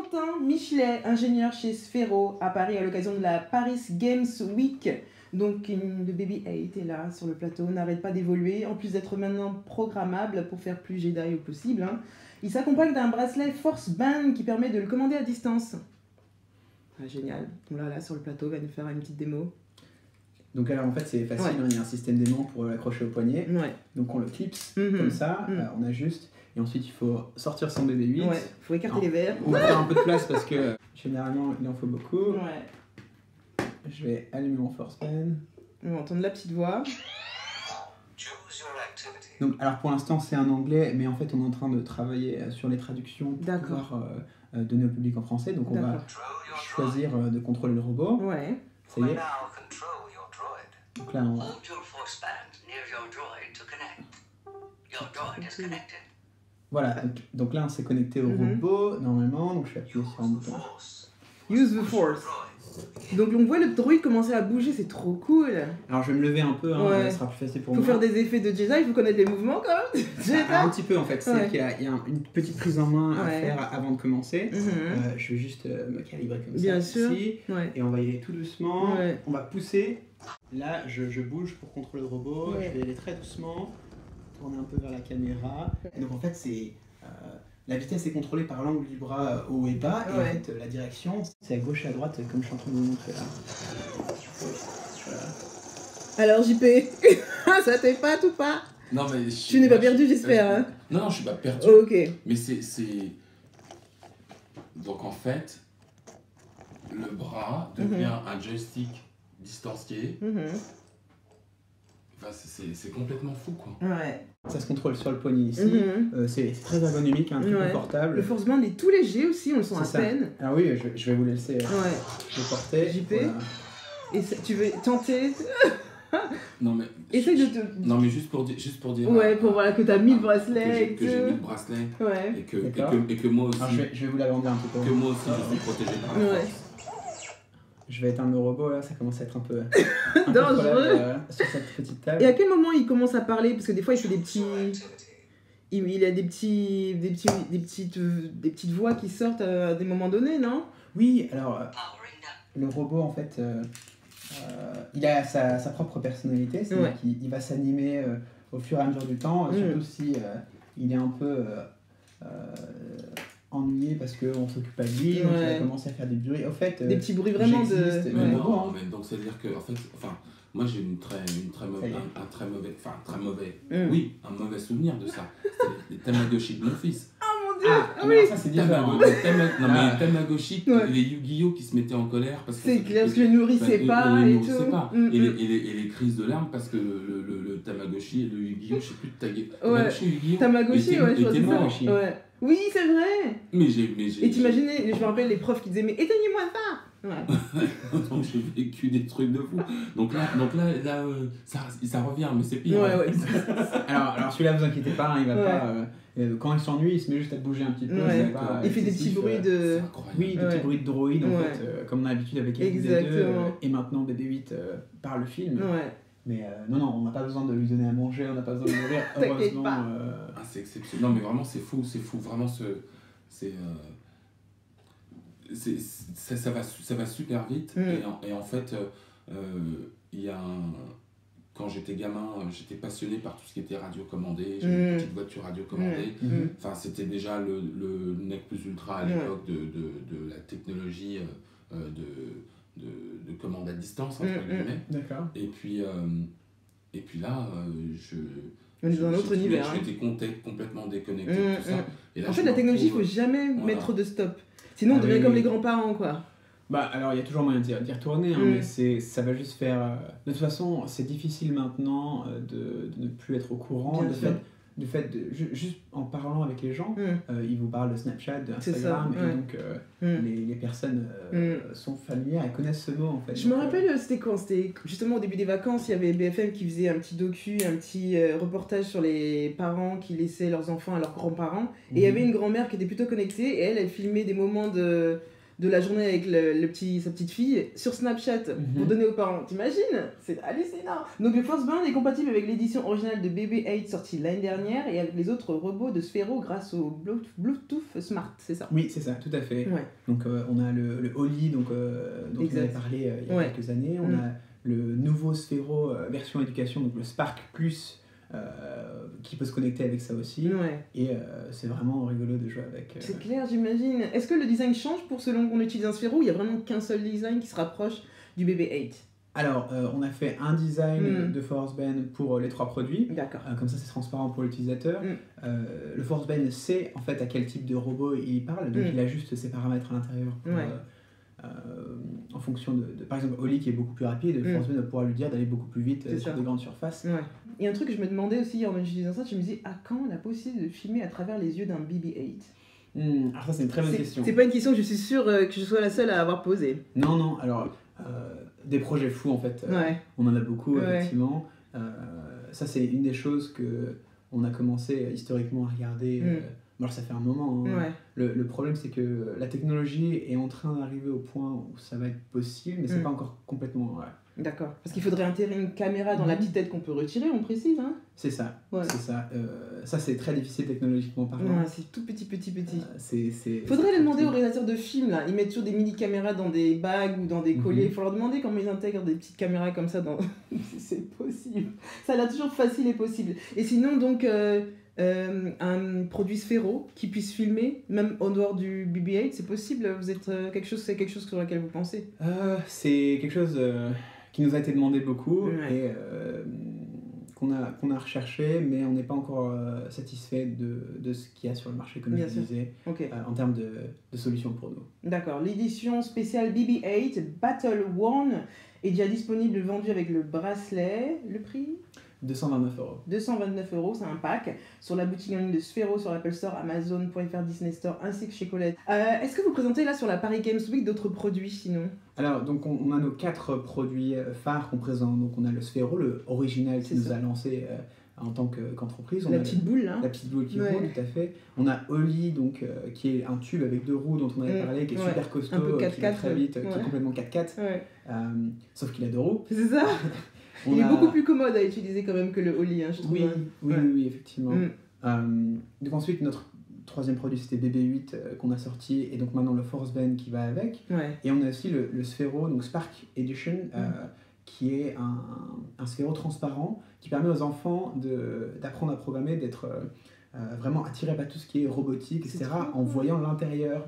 Quentin Michelet, ingénieur chez Sphero à Paris à l'occasion de la Paris Games Week. Donc le baby 8 est là sur le plateau, n'arrête pas d'évoluer, en plus d'être maintenant programmable pour faire plus Jedi au possible. Hein. Il s'accompagne d'un bracelet Force Band qui permet de le commander à distance. Ah, génial. Donc là, sur le plateau, il va nous faire une petite démo. Donc alors en fait c'est facile, hein, il y a un système d'aimant pour l'accrocher au poignet. Ouais. Donc on le clipse comme ça, on ajuste. Et ensuite il faut sortir son bébé 8. Ouais, il faut écarter les verres. On va faire un peu de place parce que généralement il en faut beaucoup. Ouais. Je vais allumer mon force pen. On va entendre la petite voix. Donc alors pour l'instant c'est en anglais, mais en fait on est en train de travailler sur les traductions pour pouvoir donner au public en français. Donc on va choisir de contrôler le robot. Ouais. Ça y est. Donc là on va... Voilà, donc là on s'est connecté au robot normalement, donc je vais appuyer sur un bouton. Use the force. Donc on voit le droïde commencer à bouger, c'est trop cool. Alors je vais me lever un peu, hein, ça sera plus facile pour moi. Il faut faire des effets de Jedi, il faut connaître les mouvements quand même. Un petit peu en fait, c'est qu'il y a une petite prise en main à faire avant de commencer. Je vais juste me calibrer comme ça ici, et on va y aller tout doucement. On va pousser. Là je bouge pour contrôler le robot, je vais aller très doucement, tourner un peu vers la caméra. Et donc en fait c'est... la vitesse est contrôlée par l'angle du bras haut et bas, et en fait la direction c'est à gauche et à droite comme je suis en train de vous montrer là. Voilà. Alors JP, ça t'épate ou pas? Non mais... Tu n'es pas perdu j'espère hein? Non, je suis pas perdu. Oh, ok. Mais c'est... Donc en fait, le bras devient un joystick distancié. Enfin, c'est complètement fou quoi. Ouais. Ça se contrôle sur le poignet ici, c'est très ergonomique, hein, très confortable. Le force band est tout léger aussi, on le sent à peine. Alors oui, je vais vous laisser le porter. JP, voilà. Et tu veux tenter? Non mais... Essaye de te... Non mais juste pour dire... Ouais, pour voilà que t'as mis le bracelet que j'ai mis le bracelet. Ouais. Et que moi aussi... Alors, je vais vous l'agrandir un petit peu. Que moi aussi je suis protégé par la force. Je vais éteindre le robot là, ça commence à être un peu dangereux sur cette petite table. Et à quel moment il commence à parler? Parce que des fois il fait des petits... Il a des petites voix qui sortent à des moments donnés, non? Oui, alors le robot en fait, il a sa propre personnalité, c'est-à-dire qu'il va s'animer au fur et à mesure du temps, surtout si il est un peu ennuyé parce qu'on s'occupe pas de lui, donc il va commencer à faire des bruits. Au fait, des petits bruits vraiment de... Non, mais donc c'est-à-dire que en fait, enfin, moi j'ai un mauvais souvenir de ça. C'était les Tamagotchi de mon fils. Oh mon dieu, oui. Ça c'est différent. Tamagotchi, les Yu-Gi-Oh qui se mettaient en colère parce que c'est clair, parce que je les nourrissais pas et tout. Et les crises de larmes parce que le Tamagotchi et le Yu-Gi-Oh, je sais plus de Tamagotchi, je était mort. Oui, c'est vrai. Mais et t'imaginais, je me rappelle les profs qui disaient mais éteignez-moi ça. Donc j'ai vécu des trucs de fou. Donc là ça revient, mais c'est pire. Alors celui-là, vous inquiétez pas, hein, il va pas. Quand il s'ennuie, il se met juste à bouger un petit peu. Il fait des petits bruits de. Oui, des petits bruits de droïde en fait, comme on a l'habitude avec BD2 et maintenant BD8 par le film. Mais non, on n'a pas besoin de lui donner à manger, on n'a pas besoin de nourrir, heureusement. C'est exceptionnel. Non, mais vraiment, c'est fou. Vraiment, ça va super vite. Et en fait, il y a quand j'étais gamin, j'étais passionné par tout ce qui était radiocommandé. J'avais une petite voiture radiocommandée. Enfin, c'était déjà le Nec Plus Ultra à l'époque de la technologie de commande à distance, entre guillemets. D'accord. Et puis là, on est dans un autre univers. J'étais complètement déconnecté de tout ça. Et là, en fait, la technologie, il ne faut jamais mettre de stop. Sinon, on devient comme les grands-parents, quoi. Bah, alors, il y a toujours moyen d'y retourner, hein, mais ça va juste faire... De toute façon, c'est difficile maintenant de ne plus être au courant. Du fait de juste en parlant avec les gens, ils vous parlent de Snapchat, d'Instagram, et donc les personnes sont familières et connaissent ce mot en fait. Je me rappelle, c'était quand? C'était justement au début des vacances, il y avait BFM qui faisait un petit docu, un petit reportage sur les parents qui laissaient leurs enfants à leurs grands-parents. Et il y avait une grand-mère qui était plutôt connectée, et elle filmait des moments de de la journée avec sa petite fille sur Snapchat pour donner aux parents. T'imagines? C'est hallucinant. Donc le Forsburn est compatible avec l'édition originale de BB-8 sortie l'année dernière et avec les autres robots de Sphero grâce au Bluetooth Smart, c'est ça? Oui, c'est ça, tout à fait. Ouais. Donc on a le Oli dont on avait parlé il y a quelques années. On a le nouveau Sphero version éducation, donc le Spark Plus, qui peut se connecter avec ça aussi. Et c'est vraiment rigolo de jouer avec. C'est clair, j'imagine. Est-ce que le design change pour selon qu'on utilise un Sphero ou il n'y a vraiment qu'un seul design qui se rapproche du BB-8? Alors, on a fait un design de Forsben pour les 3 produits. D'accord. Comme ça, c'est transparent pour l'utilisateur. Le Forsben sait en fait à quel type de robot il parle, donc il ajuste ses paramètres à l'intérieur pour, en fonction de... Par exemple, Oli qui est beaucoup plus rapide, Forsben va pouvoir lui dire d'aller beaucoup plus vite sur des grandes surfaces. Et un truc que je me demandais aussi en utilisant ça, je me disais, à quand la possibilité de filmer à travers les yeux d'un BB-8? Alors ça, c'est une très bonne question. C'est pas une question que je suis sûre que je sois la seule à avoir posée. Non, alors... des projets fous en fait, on en a beaucoup effectivement. Ça c'est une des choses que on a commencé historiquement à regarder. Alors ça fait un moment. Le problème c'est que la technologie est en train d'arriver au point où ça va être possible, mais c'est pas encore complètement. D'accord. Parce qu'il faudrait intégrer une caméra dans la petite tête qu'on peut retirer, on précise, hein? C'est ça. C'est ça. Ça c'est très difficile technologiquement parlant. C'est tout petit. Faudrait les demander aux réalisateurs de films là. Ils mettent toujours des mini caméras dans des bagues ou dans des colliers. Il faut leur demander comment ils intègrent des petites caméras comme ça dans. C'est possible. Ça a l'air toujours facile et possible. Et sinon donc. Un produit Sphero qui puisse filmer, même en dehors du BB-8, c'est possible? Vous êtes c'est quelque chose sur lequel vous pensez? C'est quelque chose qui nous a été demandé beaucoup et qu'on a recherché, mais on n'est pas encore satisfait de ce qu'il y a sur le marché, comme je disais, en termes de solutions pour nous. D'accord. L'édition spéciale BB-8 Battle Worn est déjà disponible, vendue avec le bracelet. Le prix? 229 €. 229 €, c'est un pack sur la boutique en ligne de Sphero, sur l'Apple Store, Amazon.fr, Disney Store, ainsi que chez Colette. Est-ce que vous présentez là sur la Paris Games Week d'autres produits sinon? Alors, donc on a nos 4 produits phares qu'on présente. Donc on a le Sphero, le original qui nous a lancé en tant qu'entreprise. La petite boule là. La petite boule qui roule, tout à fait. On a Oli, donc, qui est un tube avec 2 roues dont on avait parlé, qui est super costaud, un peu 4x4, qui va très vite, qui est complètement 4x4, sauf qu'il a 2 roues. C'est ça. Il est beaucoup plus commode à utiliser quand même que le Oli, hein, je trouve. Oui, effectivement. Donc ensuite, notre 3e produit, c'était BB-8 qu'on a sorti, et donc maintenant le Forsben qui va avec. Et on a aussi le Sphero, donc Spark Edition, qui est un Sphero transparent qui permet aux enfants d'apprendre à programmer, d'être vraiment attirés par tout ce qui est robotique, etc., en voyant l'intérieur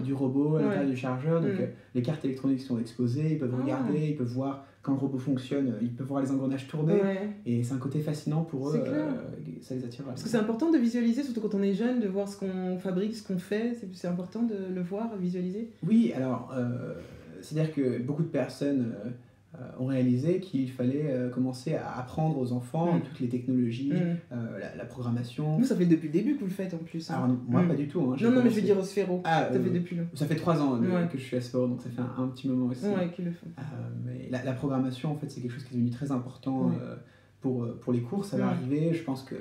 du robot, l'intérieur du chargeur. Donc les cartes électroniques sont exposées, ils peuvent regarder, ils peuvent voir quand le robot fonctionne, ils peuvent voir les engrenages tourner, et c'est un côté fascinant pour eux, ça les attire. Parce que c'est important de visualiser, surtout quand on est jeune, de voir ce qu'on fabrique, ce qu'on fait, c'est important de le voir, visualiser. Oui, alors, c'est-à-dire que beaucoup de personnes ont réalisé qu'il fallait commencer à apprendre aux enfants toutes les technologies, la programmation. Vous, ça fait depuis le début que vous le faites en plus. Alors moi, pas du tout. Hein, non, mais je veux dire au Sphero. Ça fait depuis longtemps. Ça fait 3 ans que je suis à Sphero, donc ça fait un petit moment aussi. Qu'ils le font. Mais la programmation, en fait, c'est quelque chose qui est devenu très important pour les cours. Ça va arriver, je pense que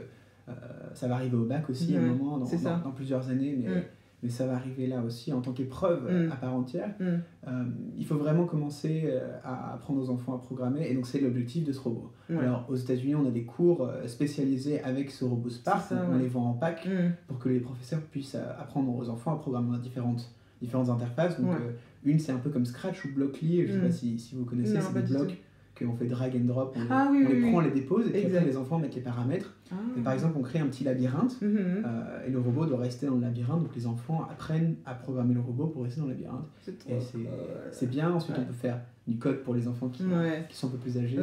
ça va arriver au bac aussi à un moment, dans plusieurs années, mais ça va arriver là aussi en tant qu'épreuve à part entière. Il faut vraiment commencer à apprendre aux enfants à programmer, et donc c'est l'objectif de ce robot. Alors aux États-Unis, on a des cours spécialisés avec ce robot Spark, on les vend en pack pour que les professeurs puissent apprendre aux enfants à programmer dans différentes interfaces. Donc une, c'est un peu comme Scratch ou Blockly, je ne sais pas si vous connaissez, c'est des blocs qu'on fait drag and drop, on les prend, on les dépose, et puis après les enfants mettent les paramètres. Et par exemple, on crée un petit labyrinthe, et le robot doit rester dans le labyrinthe, donc les enfants apprennent à programmer le robot pour rester dans le labyrinthe. Et c'est bien. Ensuite, on peut faire du code pour les enfants qui sont un peu plus âgés.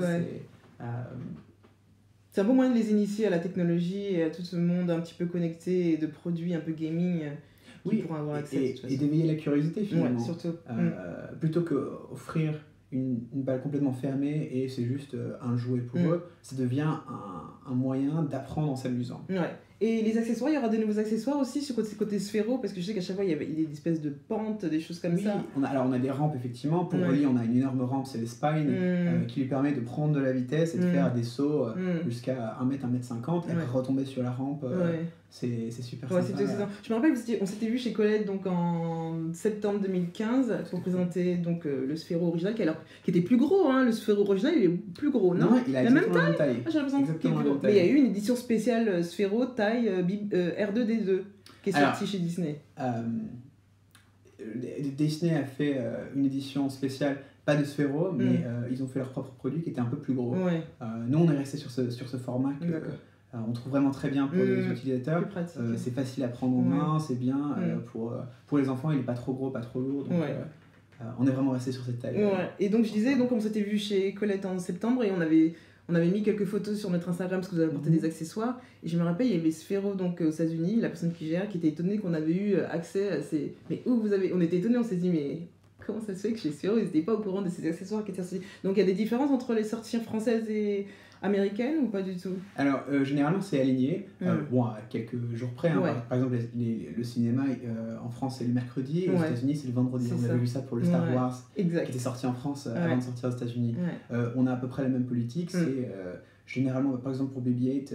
C'est un bon moyen de les initier à la technologie et à tout ce monde un petit peu connecté et de produits un peu gaming qui pourront avoir accès. Et d'éveiller la curiosité finalement. Surtout. Plutôt qu'offrir une balle complètement fermée et c'est juste un jouet pour eux, ça devient un moyen d'apprendre en s'amusant. Et les accessoires, il y aura de nouveaux accessoires aussi sur côté Sphero, parce que je sais qu'à chaque fois il y a des espèces de pentes, des choses comme ça. On a des rampes effectivement. Pour Oli, on a une énorme rampe, c'est le Spine, qui lui permet de prendre de la vitesse et de faire des sauts jusqu'à 1 m, 1 m 50, et après retomber sur la rampe C'est super sympa. Je me rappelle, on s'était vu chez Colette donc en septembre 2015 pour présenter donc, le Sphero original qui était plus gros. Hein. Le Sphero original, il est plus gros, non? Il a la même taille. J'ai l'impression qu'il est plus gros. Mais il y a eu une édition spéciale Sphero taille R2D2 qui est sortie chez Disney. Disney a fait une édition spéciale, pas de Sphero, mais ils ont fait leur propre produit qui était un peu plus gros. Nous, on est resté sur ce format que on trouve vraiment très bien pour les utilisateurs. C'est facile à prendre en main, c'est bien. Pour les enfants, il n'est pas trop gros, pas trop lourd. Donc, on est vraiment resté sur cette taille. Et donc, je disais, donc, on s'était vu chez Colette en septembre et on avait mis quelques photos sur notre Instagram parce que vous avez apporté des accessoires. Et je me rappelle, il y avait Sphero donc, aux États-Unis, la personne qui gère, qui était étonnée qu'on avait eu accès à ces. Mais où vous avez. On était étonnés, on s'est dit, mais comment ça se fait que chez Sphero, ils n'étaient pas au courant de ces accessoires qui étaient sortis? Donc il y a des différences entre les sorties françaises et américaines ou pas du tout? Alors, généralement, c'est aligné. Bon, à quelques jours près. Hein, par exemple, le cinéma en France, c'est le mercredi et aux États-Unis, c'est le vendredi. On avait vu ça pour le Star Wars qui était sorti en France avant de sortir aux États-Unis. On a à peu près la même politique. C'est généralement, par exemple, pour BB-8,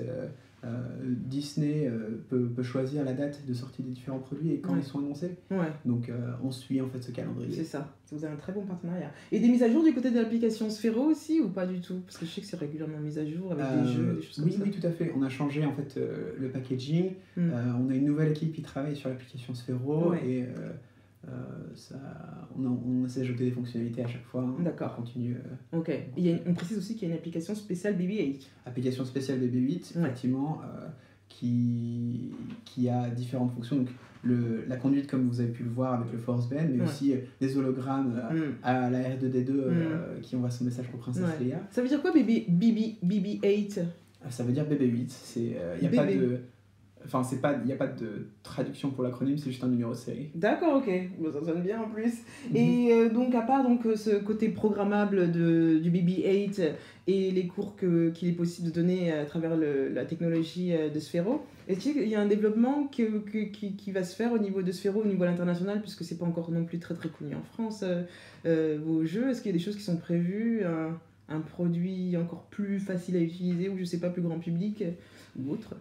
Disney peut choisir la date de sortie des différents produits et quand ils sont annoncés. Donc, on suit en fait ce calendrier. C'est ça. Vous avez un très bon partenariat. Et des mises à jour du côté de l'application Sphero aussi ou pas du tout? Parce que je sais que c'est régulièrement mis à jour avec des jeux, des choses comme ça. Oui, tout à fait. On a changé en fait le packaging. On a une nouvelle équipe qui travaille sur l'application Sphero et on essaie d'ajouter des fonctionnalités à chaque fois. D'accord. On continue. Ok. On précise aussi qu'il y a une application spéciale BB-8. Application spéciale BB-8, effectivement, qui a différentes fonctions. Donc, la conduite, comme vous avez pu le voir avec le Force Band, mais aussi des hologrammes à la R2D2 qui envoie son message pour Princesse Leia. Ça veut dire quoi BB-8? Ça veut dire BB-8. Il n'y a pas de... Enfin, il n'y a pas de traduction pour l'acronyme, c'est juste un numéro de série. D'accord, ok. Ça sonne bien en plus. Et donc, à part donc, ce côté programmable du BB-8 et les cours qu'il est possible de donner à travers la technologie de Sphero, est-ce qu'il y a un développement qui va se faire au niveau de Sphero, au niveau international, puisque c'est pas encore non plus très très connu en France, vos jeux? Est-ce qu'il y a des choses qui sont prévues, un produit encore plus facile à utiliser, ou je sais pas, plus grand public, ou autre?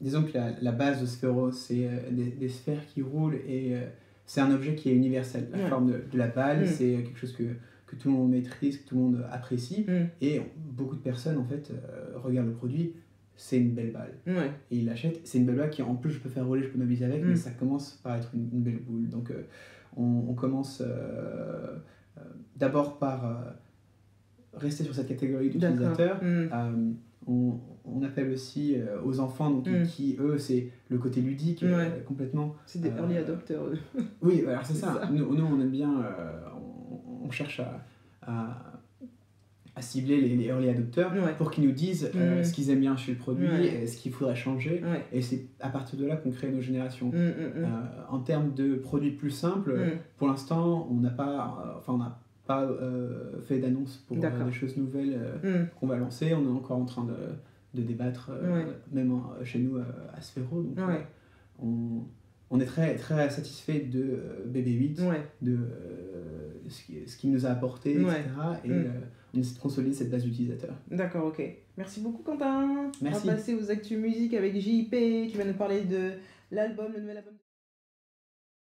Disons que la base de Sphero, c'est des sphères qui roulent et c'est un objet qui est universel. La forme de la balle, c'est quelque chose que tout le monde maîtrise, que tout le monde apprécie et beaucoup de personnes en fait regardent le produit, c'est une belle balle et ils l'achètent. C'est une belle balle qui en plus je peux faire rouler, je peux m'amuser avec, mais ça commence par être une belle boule. Donc on commence d'abord par rester sur cette catégorie d'utilisateurs. On appelle aussi aux enfants, donc, qui eux, c'est le côté ludique complètement. C'est des early adopters. Oui, alors c'est ça. Nous, on aime bien, on cherche à cibler les early adopters pour qu'ils nous disent ce qu'ils aiment bien chez le produit, et ce qu'il faudrait changer. Et c'est à partir de là qu'on crée nos générations. En termes de produits plus simples, pour l'instant, on n'a pas fait d'annonce pour des choses nouvelles qu'on va lancer. On est encore en train de débattre, même chez nous à Sphero. Donc, on est très, très satisfait de BB-8, de ce qu'il nous a apporté, etc. Et on essaie de consolider cette base d'utilisateurs. D'accord, ok. Merci beaucoup, Quentin. Merci. On va passer aux actus musique avec JP qui va nous parler de l'album, le nouvel album.